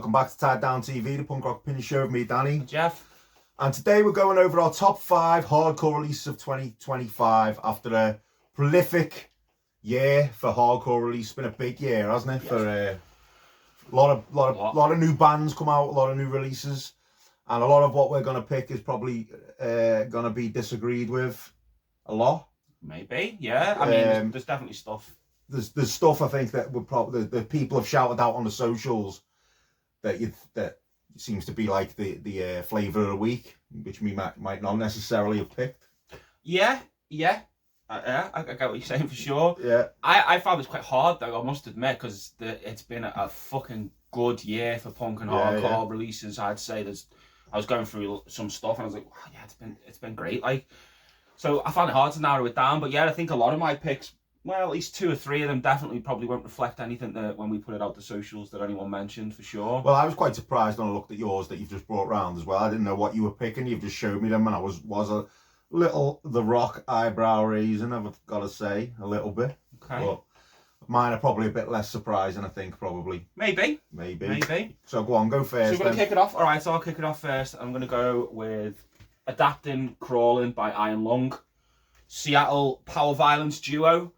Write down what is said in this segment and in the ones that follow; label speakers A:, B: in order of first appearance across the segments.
A: Welcome back to Tied Down TV, the punk rock opinion show with me, Danny.
B: Geoff.
A: And today we're going over our top 5 hardcore releases of 2025 after a prolific year for hardcore release. It's been a big year, hasn't it? Yes. For a lot of new bands come out, a lot of new releases, and a lot of what we're going to pick is probably going to be disagreed with a lot.
B: Maybe, yeah. I mean, there's definitely stuff.
A: There's stuff I think that would probably the people have shouted out on the socials that seems to be like the flavour of the week, which we might not necessarily have picked.
B: Yeah. I get what you're saying for sure.
A: Yeah.
B: I found this quite hard though, I must admit, because it's been a fucking good year for punk and hardcore releases. I'd say I was going through some stuff and I was like, wow, yeah, it's been great. Like, so I found it hard to narrow it down, but yeah, I think a lot of my picks, well, at least 2 or 3 of them definitely probably won't reflect anything that when we put it out the socials that anyone mentioned for sure.
A: Well, I was quite surprised when I looked at yours that you've just brought round as well. I didn't know what you were picking. You've just showed me them, and I was a little The Rock eyebrow raising, I've got to say, a little bit.
B: Okay.
A: But mine are probably a bit less surprising, I think, probably.
B: Maybe.
A: So go on, go first.
B: So we're going to kick it off. All right, so I'll kick it off first. I'm going to go with Adapting Crawling by Iron Lung. Seattle power violence duo.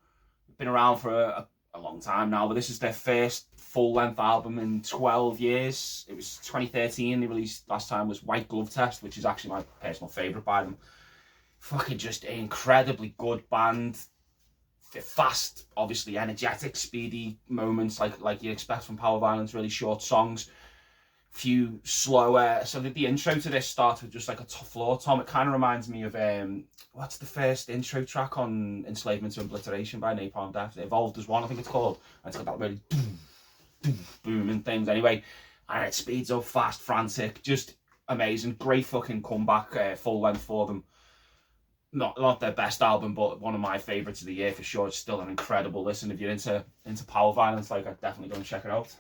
B: Been around for a long time now, but this is their first full-length album in 12 years. It was 2013 they released. Last time was White Glove Test, which is actually my personal favourite by them. Fucking just an incredibly good band. Fast, obviously energetic, speedy moments like you expect from power violence. Really short songs, few slower. So the intro to this starts with just like a floor tom. It kind of reminds me of what's the first intro track on Enslavement to Obliteration by Napalm Death? Evolved as One, I think it's called. And it's got that really booming things. Anyway, and it speeds up fast, frantic, just amazing. Great fucking comeback, full length for them. Not their best album, but one of my favourites of the year for sure. It's still an incredible listen. If you're into power violence, like, I'd definitely go and check it out.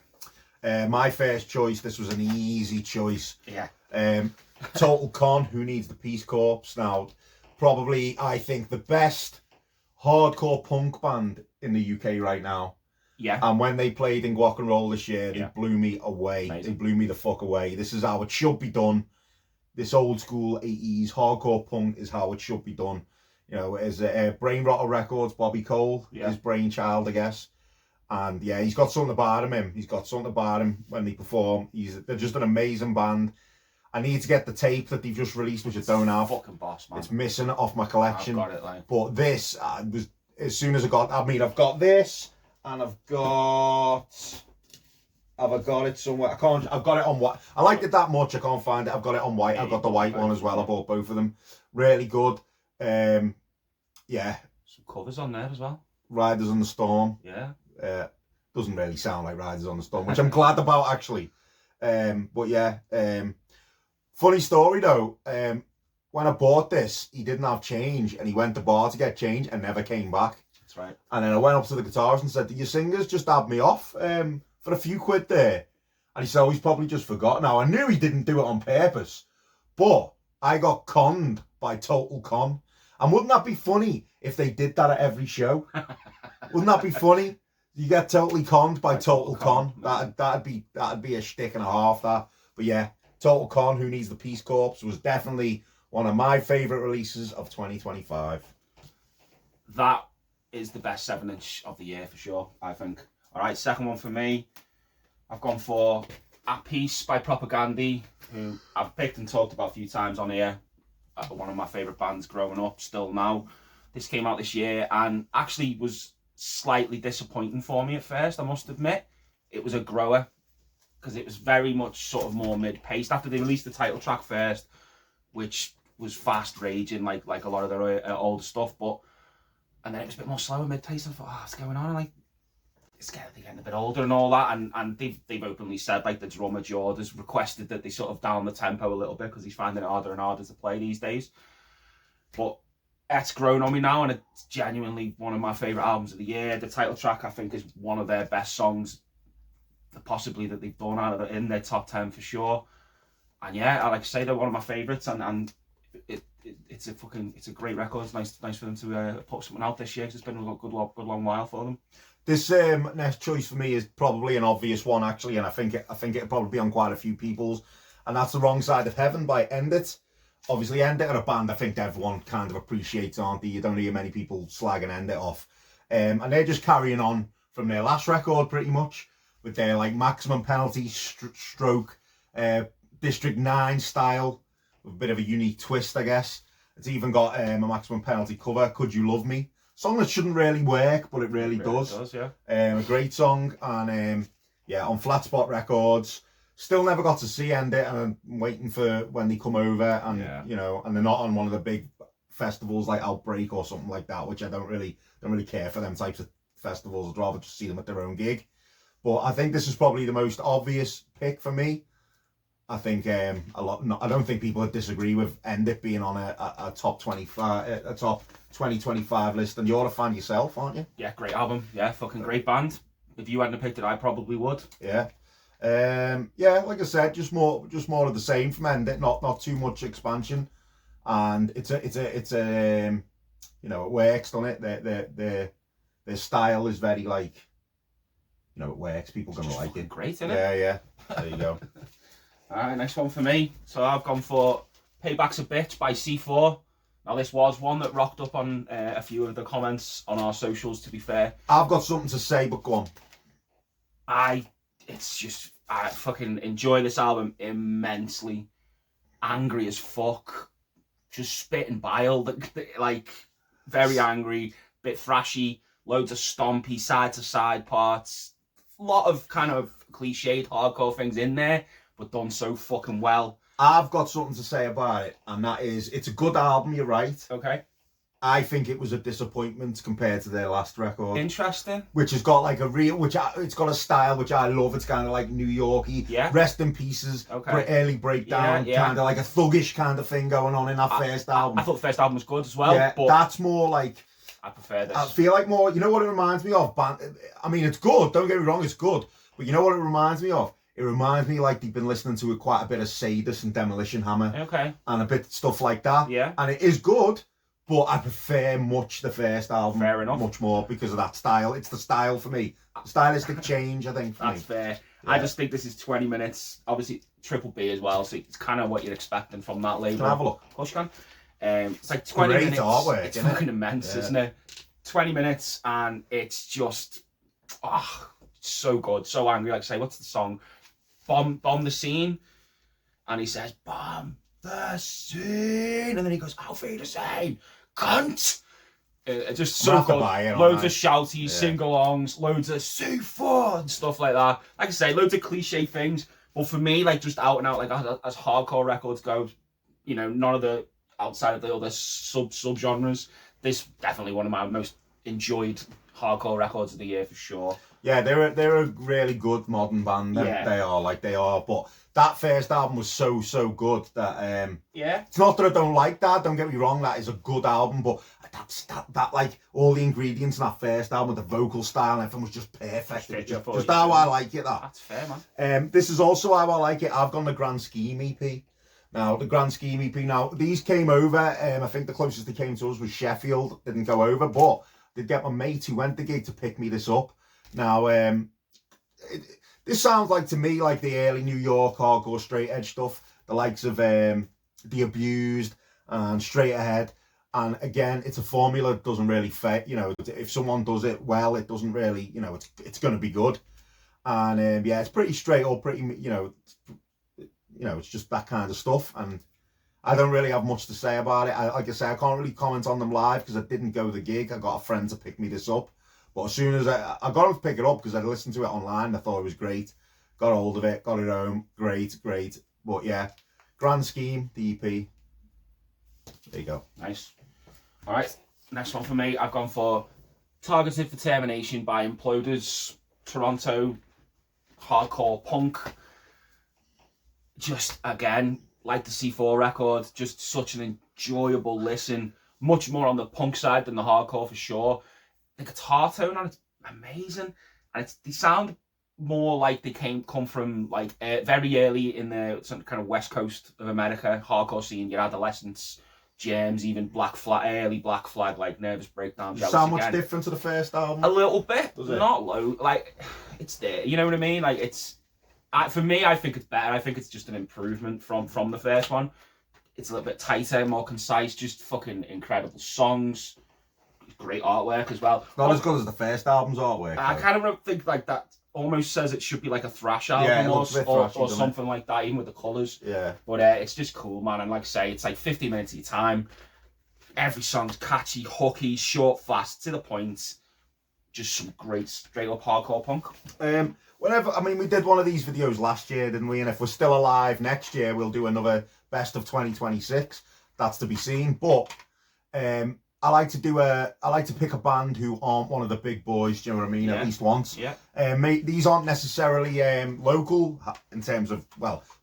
A: My first choice, this was an easy choice.
B: Yeah.
A: Total Con, Who Needs the Peace Corps? Now, probably, I think, the best hardcore punk band in the UK right now.
B: Yeah.
A: And when they played in Guac and Roll this year, they blew me away.
B: Amazing.
A: They blew me the fuck away. This is how it should be done. This old school 80s hardcore punk is how it should be done. You know, as Brain Rotter Records, Bobby Cole, his brainchild, I guess. And yeah, he's got something about him. He's got something about him when they perform. They're just an amazing band. I need to get the tape that they've just released, which I don't have.
B: Fucking boss, man.
A: It's missing off my collection.
B: I've got it, like.
A: But this was as soon as I've got this, and I've got it somewhere. I've got it on white. I liked it that much. I can't find it. I've got it on white. I've got the white one as well. I bought both of them. Really good. Yeah.
B: Some covers on there as well.
A: Riders on the Storm.
B: Yeah.
A: Doesn't really sound like Riders on the Storm, which I'm glad about actually. But yeah. Funny story though. When I bought this, he didn't have change, and he went to bar to get change and never came back.
B: That's right. And
A: then I went up to the guitarist and said, "Do your singers just have me off for a few quid there?" And he said, "Oh, he's probably just forgot." Now I knew he didn't do it on purpose, but I got conned by Total Con. And wouldn't that be funny if they did that at every show? Wouldn't that be funny? You get totally conned by Total Con. That'd be a shtick and a half. That, but yeah, Total Con, Who Needs the Peace Corps, was definitely one of my favourite releases of 2025.
B: That is the best 7-inch of the year for sure, I think. All right, second one for me, I've gone for At Peace by Propagandhi, who I've picked and talked about a few times on here. One of my favourite bands growing up, still now. This came out this year and actually was slightly disappointing for me at first, I must admit. It was a grower, because it was very much sort of more mid-paced. After they released the title track first, which was fast raging like a lot of their older stuff, and then it was a bit more slower, mid-paced. I thought, what's going on? And like, they're getting a bit older and all that, and they've openly said, like, the drummer Jord has requested that they sort of down the tempo a little bit because he's finding it harder and harder to play these days. But it's grown on me now, and it's genuinely one of my favourite albums of the year. The title track, I think, is one of their best songs, possibly that they've done out of in their top 10 for sure. And yeah, I like to say they're one of my favourites, and it's a great record. It's nice for them to put something out this year, because it's been a good long while for them.
A: This next choice for me is probably an obvious one, actually, and I think it'll probably be on quite a few people's, and that's The Wrong Side of Heaven by End It. Obviously, End It are a band I think everyone kind of appreciates, aren't they? You don't hear many people slagging End It off. And they're just carrying on from their last record, pretty much, with their like maximum penalty stroke, District 9 style, with a bit of a unique twist, I guess. It's even got a maximum penalty cover, Could You Love Me? Song that shouldn't really work, but it really does.
B: It does, yeah.
A: A great song, and yeah, on Flat Spot Records. Still never got to see End It, and I'm waiting for when they come over, and you know, and they're not on one of the big festivals like Outbreak or something like that, which I don't really care for them types of festivals. I'd rather just see them at their own gig. But I think this is probably the most obvious pick for me. I think I don't think people would disagree with End It being on a top 25, a top 2025 list. And you're a fan yourself, aren't you?
B: Yeah, great album. Yeah, fucking great band. If you hadn't picked it, I probably would.
A: Yeah. Yeah, like I said, just more of the same from End It. Not too much expansion, and it's a you know, it works, doesn't it? Their style is very like, you know, it works. People gonna like it.
B: Great, isn't it?
A: Yeah. There you go.
B: Alright, next one for me. So I've gone for Payback's a Bitch by C4. Now this was one that rocked up on a few of the comments on our socials, to be fair.
A: I've got something to say, but go on.
B: I fucking enjoy this album immensely. Angry as fuck. Just spitting bile, like very angry, bit thrashy, loads of stompy side to side parts. A lot of kind of cliched hardcore things in there, but done so fucking well.
A: I've got something to say about it, and that is, it's a good album, you're right.
B: Okay.
A: I think it was a disappointment compared to their last record.
B: Interesting.
A: Which has got like it's got a style which I love. It's kind of like New Yorky, Rest in Pieces, early breakdown, kind of like a thuggish kind of thing going on in that first album.
B: I thought the first album was good as well.
A: Yeah,
B: but
A: that's more like,
B: I prefer this.
A: I feel like more, you know what it reminds me of? I mean, it's good, don't get me wrong, it's good. But you know what it reminds me of? It reminds me like they've been listening to quite a bit of Sadus and Demolition Hammer.
B: Okay.
A: And a bit stuff like that.
B: Yeah.
A: And it is good. But I prefer much the first album.
B: Fair enough.
A: Much more because of that style. It's the style for me. Stylistic change, I think.
B: That's fair. Yeah. I just think this is 20 minutes. Obviously, Triple B as well, so it's kind of what you're expecting from that label.
A: Can I have a look?
B: Of course you can. It's like 20
A: Great
B: minutes.
A: Artwork,
B: it's fucking immense, isn't it? 20 minutes, and it's just so good, so angry. Like I say, what's the song? Bomb the Scene, and he says, "Bomb the scene," and then he goes, "I'll feed the scene, cunt." Just so good. Loads of shouties, sing-alongs, loads of C4 and stuff like that. Like I say, loads of cliche things. But for me, like just out and out, like as hardcore records go, you know, none of the outside of the other sub-genres. This definitely one of my most enjoyed hardcore records of the year for sure.
A: Yeah, they're a really good modern band. They are. But that first album was so good that it's not that I don't like that. Don't get me wrong, that is a good album. But that like all the ingredients in that first album, the vocal style, and everything was just perfect. Just how I like it.
B: That's fair, man.
A: This is also how I like it. I've gone the Grand Scheme EP. Now, the Grand Scheme EP. Now, these came over. I think the closest they came to us was Sheffield. Didn't go over, but did get my mate who went the gig to pick me this up. Now, this sounds like to me like the early New York hardcore straight edge stuff, the likes of The Abused and Straight Ahead. And again, it's a formula that doesn't really fit. You know, if someone does it well, it doesn't really, you know, it's going to be good. And yeah, it's pretty straight up, pretty, you know, it's just that kind of stuff. And I don't really have much to say about it. Like I say, I can't really comment on them live because I didn't go to the gig. I got a friend to pick me this up. But as soon as I got him to pick it up because I listened to it online, I thought it was great. Got hold of it, got it home. Great. But yeah, Grand Scheme, the EP. There you go.
B: Nice. All right, next one for me. I've gone for Targeted for Termination by Imploders. Toronto hardcore punk. Just, again, like the C4 record, just such an enjoyable listen. Much more on the punk side than the hardcore for sure. The guitar tone on it's amazing, and they sound more like they come from like very early in the some kind of west coast of America hardcore scene. Your Adolescents, Germs, even early Black Flag, like Nervous Breakdown.
A: Does it sound much different to the first album?
B: A little bit,
A: Does it?
B: not low. Like, it's there. You know what I mean? Like, for me, I think it's better. I think it's just an improvement from the first one. It's a little bit tighter, more concise, just fucking incredible songs. Great artwork as well.
A: Not as good as the first album's artwork.
B: I kind of think like that almost says it should be like a thrash album or something like that, even with the colours.
A: Yeah.
B: But it's just cool, man. And like I say, it's like 50 minutes of your time. Every song's catchy, hooky, short, fast, to the point. Just some great straight up hardcore punk.
A: We did one of these videos last year, didn't we? And if we're still alive next year, we'll do another best of 2026. That's to be seen. But I like to pick a band who aren't one of the big boys. Do you know what I mean? Yeah. At least once.
B: Yeah.
A: These aren't necessarily local in terms of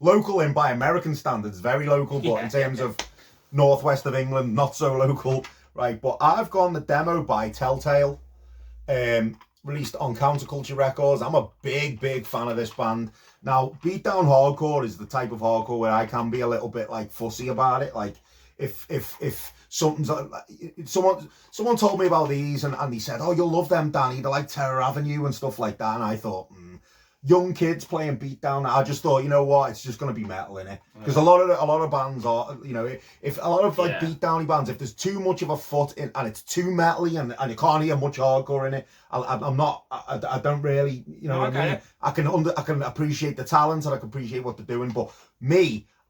A: local in by American standards, very local. But in terms of northwest of England, not so local, right? But I've gone the demo by Telltale, released on Counterculture Records. I'm a big fan of this band. Now, beatdown hardcore is the type of hardcore where I can be a little bit like fussy about it. Like if something's someone told me about these and they said, oh, you'll love them, Danny, they're like Terror Avenue and stuff like that, and I thought, young kids playing beatdown, I just thought, you know what, it's just going to be metal in it, because a lot of bands are, you know, if a lot of like beatdowny bands, if there's too much of a foot in and it's too metally and you can't hear much hardcore in it, I don't really, you know what I mean? I can appreciate the talent and I can appreciate what they're doing, but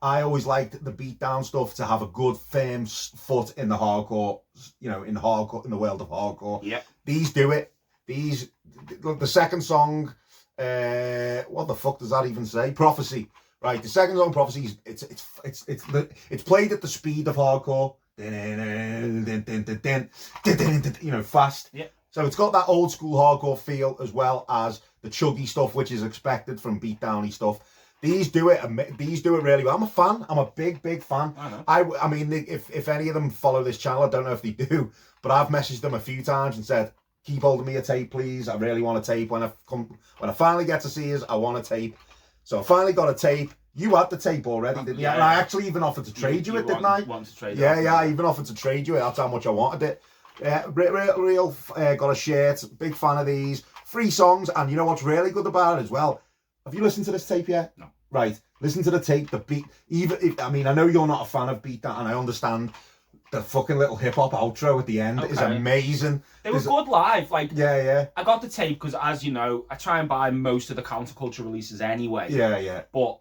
A: I always liked the beatdown stuff to have a good firm foot in the hardcore, you know, in the world of hardcore.
B: Yeah.
A: These do it. The second song, what the fuck does that even say? Prophecy. Right, the second song, Prophecy, it's played at the speed of hardcore. You know, fast.
B: Yeah.
A: So it's got that old school hardcore feel as well as the chuggy stuff, which is expected from beatdowny stuff. These do it really well. I'm a fan. I'm a big fan. I mean, if any of them follow this channel, I don't know if they do, but I've messaged them a few times and said, keep holding me a tape, please. I really want a tape. When I finally get to see us, I want a tape. So I finally got a tape. You had the tape already, didn't you? Yeah. And I actually even offered to trade you it, didn't I? I even offered to trade you it. That's how much I wanted it. Yeah, real got a shirt. Big fan of these. 3 songs, and you know what's really good about it as well? Have you listened to this tape yet?
B: No.
A: Right, listen to the tape. The beat, I know you're not a fan of beatdown, and I understand. The fucking little hip hop outro at the end is amazing.
B: They were good live. Like,
A: yeah.
B: I got the tape because, as you know, I try and buy most of the Counterculture releases anyway.
A: Yeah.
B: But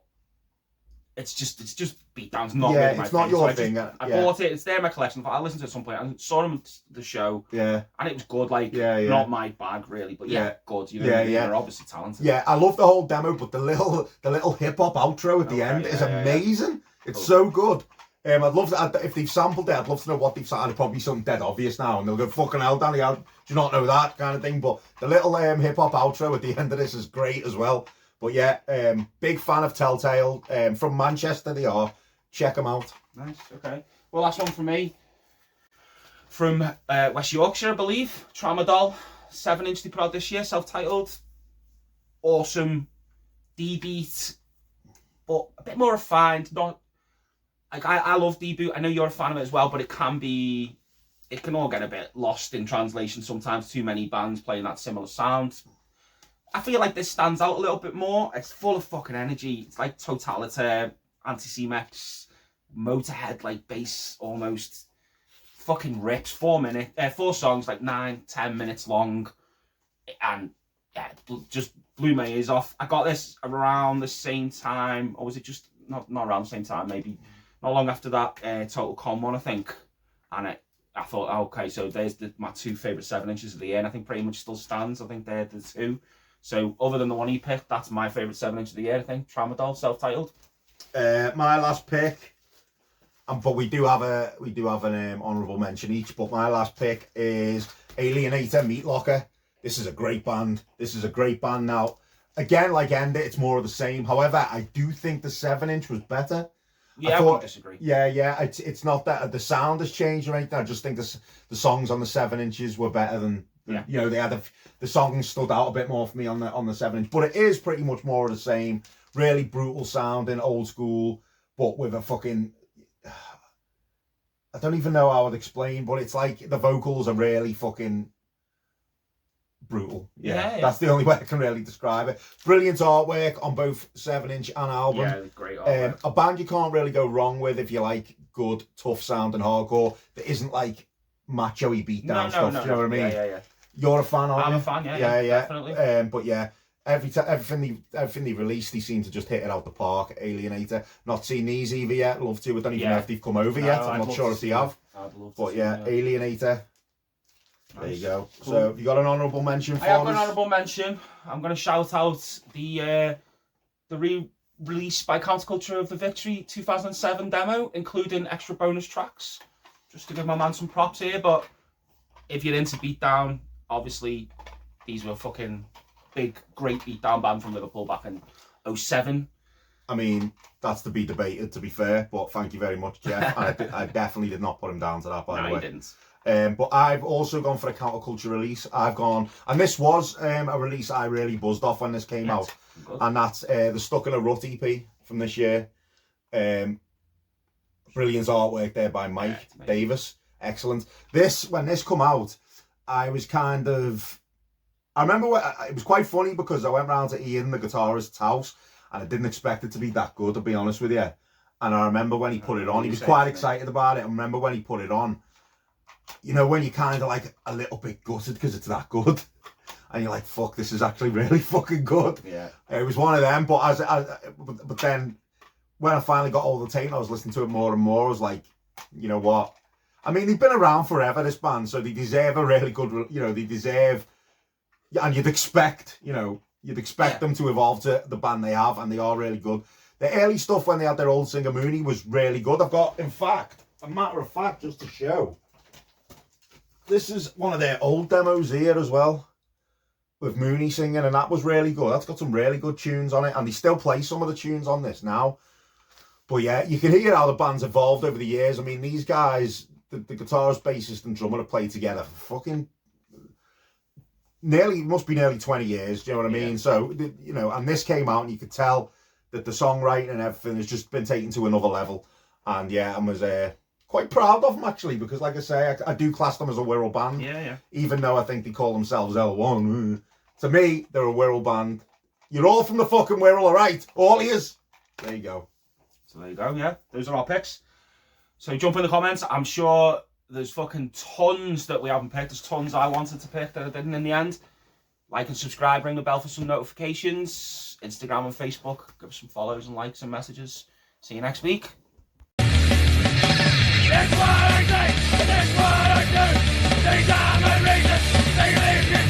B: it's just beatdowns. Not really my
A: it's not
B: thing.
A: your
B: so
A: thing.
B: I bought it. It's there in my collection. I listened to it at some point. I saw them at the show.
A: Yeah.
B: And it was good. Like, not my bag really, but good. You know, they're obviously talented.
A: Yeah, I love the whole demo, but the little hip hop outro at the end is amazing. It's so good. I'd love to, if they've sampled it, I'd love to know what they've sampled. Probably something dead obvious now, and they'll go, fucking hell, Danny, how do you not know that kind of thing? But the little hip hop outro at the end of this is great as well. But yeah, big fan of Telltale. From Manchester they are. Check them out.
B: Nice, okay. Well, last one from me. From West Yorkshire, I believe. Tramadol, 7-inch they put out this year, self-titled. Awesome. D-beat, but a bit more refined. Not like I love D-boot. I know you're a fan of it as well, but it can all get a bit lost in translation sometimes. Too many bands playing that similar sound. I feel like this stands out a little bit more. It's full of fucking energy. It's like Totalitaire, Anti-C-Mex, Motorhead, like bass almost. Fucking rips. 4 songs, like 9-10 minutes long, and yeah, just blew my ears off. I got this around the same time, or was it just not around the same time? Maybe not long after that Total Con one, I think. And I thought, okay, so there's my 2 favourite 7-inches of the year, and I think pretty much still stands. I think they're the 2. So other than the one he picked, that's my favourite 7-inch of the year, I think. Tramadol, self-titled.
A: My last pick, but we do have an honourable mention each. But my last pick is Alienator Meat. This is a great band. Now, again, like End It, it's more of the same. However, I do think the 7-inch was better.
B: Yeah, I wouldn't disagree.
A: Yeah. It's not that the sound has changed or anything. I just think the songs on the 7-inches were better than. You know, they had the songs stood out a bit more for me on the 7-inch, but it is pretty much more of the same. Really brutal sounding, old school, but with a fucking I don't even know how I'd explain, but it's like the vocals are really fucking brutal. Yeah, that's the only way I can really describe it. Brilliant artwork on both 7-inch and album.
B: Yeah, great artwork.
A: A band you can't really go wrong with if you like good, tough sound and hardcore that isn't like macho-y beatdown stuff. Do you know what I mean?
B: Yeah.
A: You're a fan, aren't you?
B: I'm a fan, yeah, definitely.
A: But yeah, everything they release, they seem to just hit it out the park. Alienator. Not seen these either yet. Love to. I don't even know if they've come over yet. I'm not sure if they have.
B: I'd love to.
A: But yeah, Alienator.
B: Nice.
A: There you go.
B: Cool.
A: So you got an honourable mention for us?
B: I have an honourable mention. I'm going to shout out the re-release by Counterculture of the Victory 2007 demo, including extra bonus tracks. Just to give my man some props here, but if you're into beatdown, obviously these were fucking big, great beatdown band from Liverpool back in 2007.
A: I mean, that's to be debated, to be fair, but thank you very much, Geoff. I definitely did not put him down to that, by the way.
B: No, you didn't.
A: But I've also gone for a counterculture release. I've gone, and this was a release I really buzzed off when this came out, and that's the Stuck in a Rut EP from this year. Brilliant artwork there by Mike Davis. Excellent. When this come out, I was kind of, I remember it was quite funny because I went round to Ian, the guitarist's house, and I didn't expect it to be that good, to be honest with you. And I remember when he put it on, he was quite excited about it. I remember when he put it on, you know, when you're kind of like a little bit gutted because it's that good. And you're like, fuck, this is actually really fucking good.
B: Yeah.
A: It was one of them, but but then when I finally got all the tape, I was listening to it more and more. I was like, you know what? I mean, they've been around forever, this band, so they deserve a really good, you know, they deserve, and you'd expect them to evolve to the band they have, and they are really good. The early stuff when they had their old singer Mooney was really good. I've got, in fact, a matter of fact, just to show, this is one of their old demos here as well, with Mooney singing, and that was really good. That's got some really good tunes on it, and they still play some of the tunes on this now. But yeah, you can hear how the band's evolved over the years. I mean, these guys, the guitarist, bassist, and drummer have played together for fucking must be nearly 20 years, do you know what I mean? So, you know, and this came out, and you could tell that the songwriting and everything has just been taken to another level. And yeah, I was quite proud of them, actually, because like I say, I do class them as a Wirral band.
B: Yeah.
A: Even though I think they call themselves L1. To me, they're a Wirral band. You're all from the fucking Wirral, all right? All ears. There you go.
B: So there you go, yeah. Those are our picks. So jump in the comments. I'm sure there's fucking tons that we haven't picked. There's tons I wanted to pick that I didn't in the end. Like and subscribe, ring the bell for some notifications. Instagram and Facebook. Give us some follows and likes and messages. See you next week.
C: That's what I say, that's what I do. These are my reasons, they leave you